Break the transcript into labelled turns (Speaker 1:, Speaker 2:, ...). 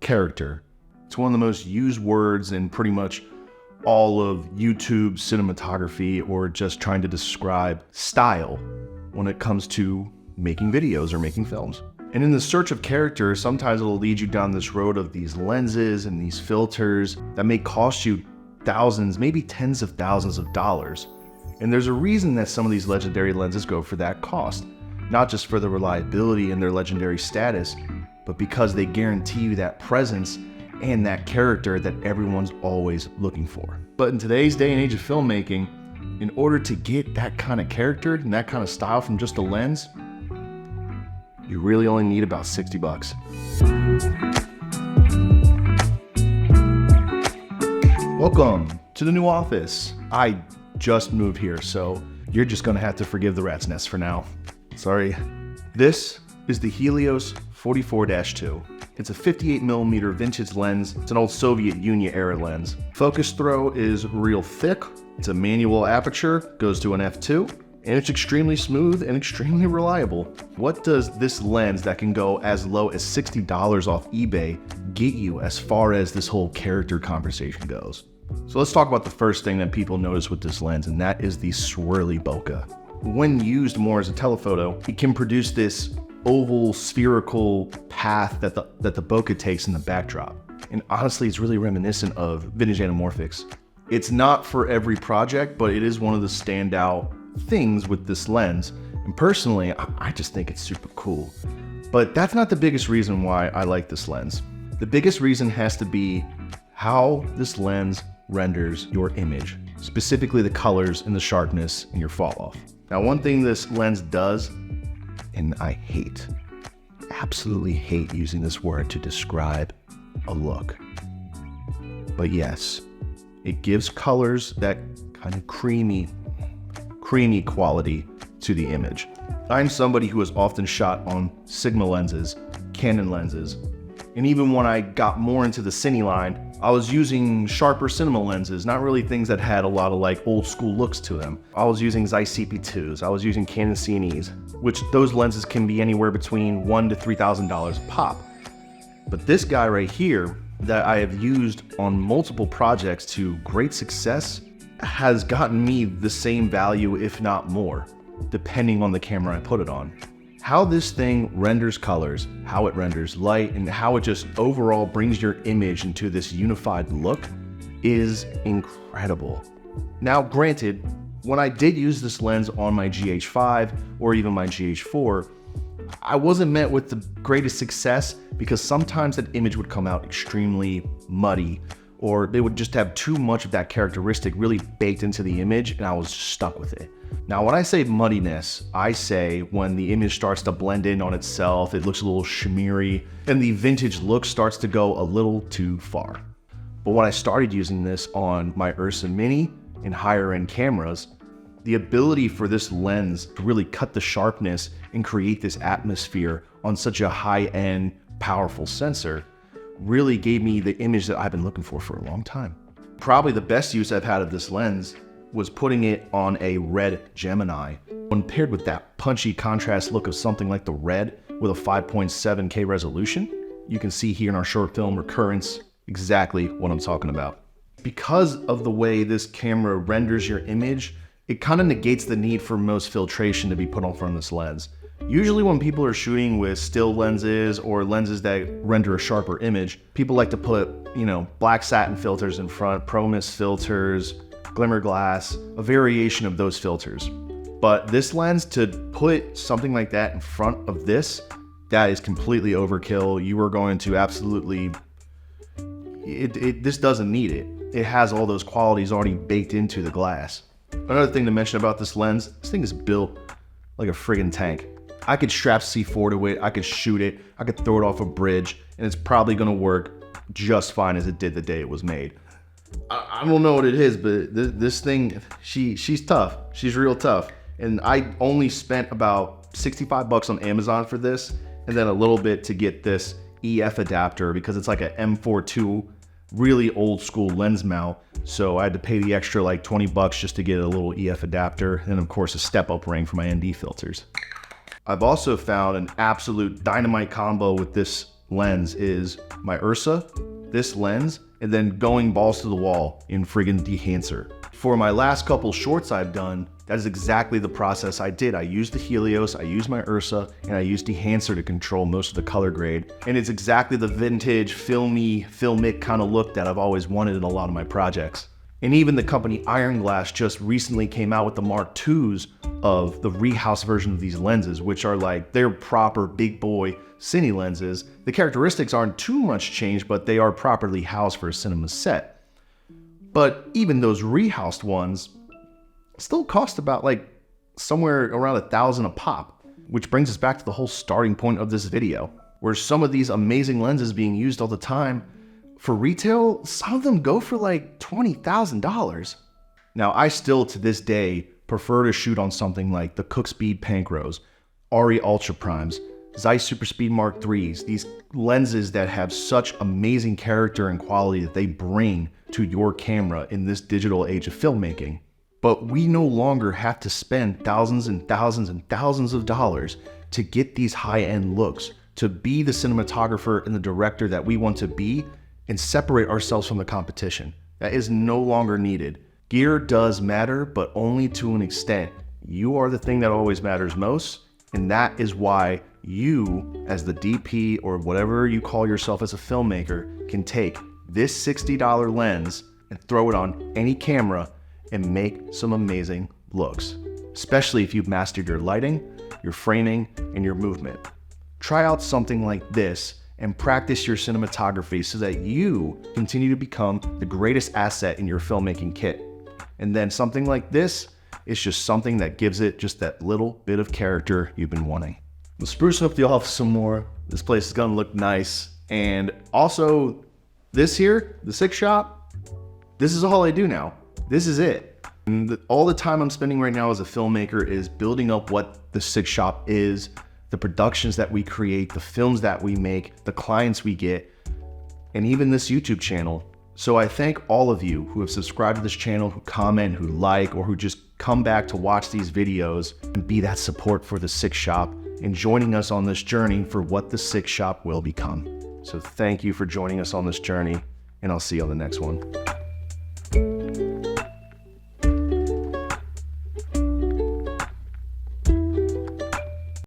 Speaker 1: character. It's one of the most used words in pretty much all of YouTube cinematography, or just trying to describe style when it comes to making videos or making films. And in the search of character, sometimes it'll lead you down this road of these lenses and these filters that may cost you thousands, maybe tens of thousands of dollars. And there's a reason that some of these legendary lenses go for that cost, not just for the reliability and their legendary status, but because they guarantee you that presence and that character that everyone's always looking for. But in today's day and age of filmmaking, in order to get that kind of character and that kind of style from just a lens, you really only need about 60 bucks. Welcome to the new office. I just moved here, so you're just gonna have to forgive the rat's nest for now. Sorry. This is the Helios 44-2. It's a 58mm vintage lens. It's an old Soviet Union era lens. Focus throw is real thick. It's a manual aperture, goes to an f2, and it's extremely smooth and extremely reliable. What does this lens that can go as low as $60 off eBay get you as far as this whole character conversation goes? So let's talk about the first thing that people notice with this lens, and that is the swirly bokeh. When used more as a telephoto, it can produce this oval spherical path that the bokeh takes in the backdrop. And honestly, it's really reminiscent of vintage anamorphics. It's not for every project, but it is one of the standout things with this lens. And personally, I just think it's super cool. But that's not the biggest reason why I like this lens. The biggest reason has to be how this lens renders your image, specifically the colors and the sharpness and your fall off. Now, one thing this lens does, and I hate, absolutely hate using this word to describe a look, but yes, it gives colors that kind of creamy quality to the image. I'm somebody who has often shot on Sigma lenses, Canon lenses, and even when I got more into the Cine line, I was using sharper cinema lenses, not really things that had a lot of like old school looks to them. I was using Zeiss CP2s, I was using Canon CNEs, which those lenses can be anywhere between $1,000 to $3,000 a pop. But this guy right here that I have used on multiple projects to great success has gotten me the same value, if not more, depending on the camera I put it on. How this thing renders colors, how it renders light, and how it just overall brings your image into this unified look is incredible. Now, granted, when I did use this lens on my GH5 or even my GH4, I wasn't met with the greatest success because sometimes that image would come out extremely muddy, or they would just have too much of that characteristic really baked into the image, and I was stuck with it. Now, when I say muddiness, I say when the image starts to blend in on itself, it looks a little shimmery, and the vintage look starts to go a little too far. But when I started using this on my Ursa Mini and higher end cameras, the ability for this lens to really cut the sharpness and create this atmosphere on such a high-end, powerful sensor really gave me the image that I've been looking for a long time. Probably the best use I've had of this lens was putting it on a red Gemini. When paired with that punchy contrast look of something like the red with a 5.7K resolution, you can see here in our short film Recurrence exactly what I'm talking about. Because of the way this camera renders your image, it kind of negates the need for most filtration to be put on front of this lens. Usually when people are shooting with still lenses or lenses that render a sharper image, people like to put, black satin filters in front, ProMist filters, glimmer glass, a variation of those filters. But this lens, to put something like that in front of this, that is completely overkill. You are going to absolutely, this doesn't need it. It has all those qualities already baked into the glass. Another thing to mention about this lens, this thing is built like a friggin' tank. I could strap C4 to it, I could shoot it, I could throw it off a bridge, and it's probably gonna work just fine as it did the day it was made. I don't know what it is, but this thing, she's tough. She's real tough. And I only spent about 65 bucks on Amazon for this, and then a little bit to get this EF adapter because it's like a M42, really old school lens mount. So I had to pay the extra like 20 bucks just to get a little EF adapter, and of course a step-up ring for my ND filters. I've also found an absolute dynamite combo with this lens is my Ursa, this lens, and then going balls to the wall in friggin' dehancer. For my last couple shorts I've done, that is exactly the process I did. I used the Helios, I used my Ursa, and I used dehancer to control most of the color grade. And it's exactly the vintage, filmic kind of look that I've always wanted in a lot of my projects. And even the company Ironglass just recently came out with the Mark IIs of the rehouse version of these lenses, which are like, they're proper big boy cine lenses. The characteristics aren't too much changed, but they are properly housed for a cinema set. But even those rehoused ones still cost about like somewhere around $1,000 a pop, which brings us back to the whole starting point of this video, where some of these amazing lenses being used all the time, for retail, some of them go for like $20,000. Now, I still to this day prefer to shoot on something like the Cookspeed Panchros, ARRI Ultra Primes, Zeiss Super Speed Mark IIIs, these lenses that have such amazing character and quality that they bring to your camera in this digital age of filmmaking. But we no longer have to spend thousands and thousands and thousands of dollars to get these high-end looks, to be the cinematographer and the director that we want to be, and separate ourselves from the competition. That is no longer needed. Gear does matter, but only to an extent. You are the thing that always matters most, and that is why you, as the DP or whatever you call yourself as a filmmaker, can take this $60 lens and throw it on any camera and make some amazing looks, especially if you've mastered your lighting, your framing, and your movement. Try out something like this and practice your cinematography so that you continue to become the greatest asset in your filmmaking kit. And then something like this is just something that gives it just that little bit of character you've been wanting. We'll spruce up the office some more. This place is gonna look nice. And also, this here, the Six Shop, this is all I do now. This is it. And all the time I'm spending right now as a filmmaker is building up what the Six Shop is, the productions that we create, the films that we make, the clients we get, and even this YouTube channel. So I thank all of you who have subscribed to this channel, who comment, who like, or who just come back to watch these videos and be that support for the Six Shop and joining us on this journey for what the Six Shop will become. So thank you for joining us on this journey, and I'll see you on the next one.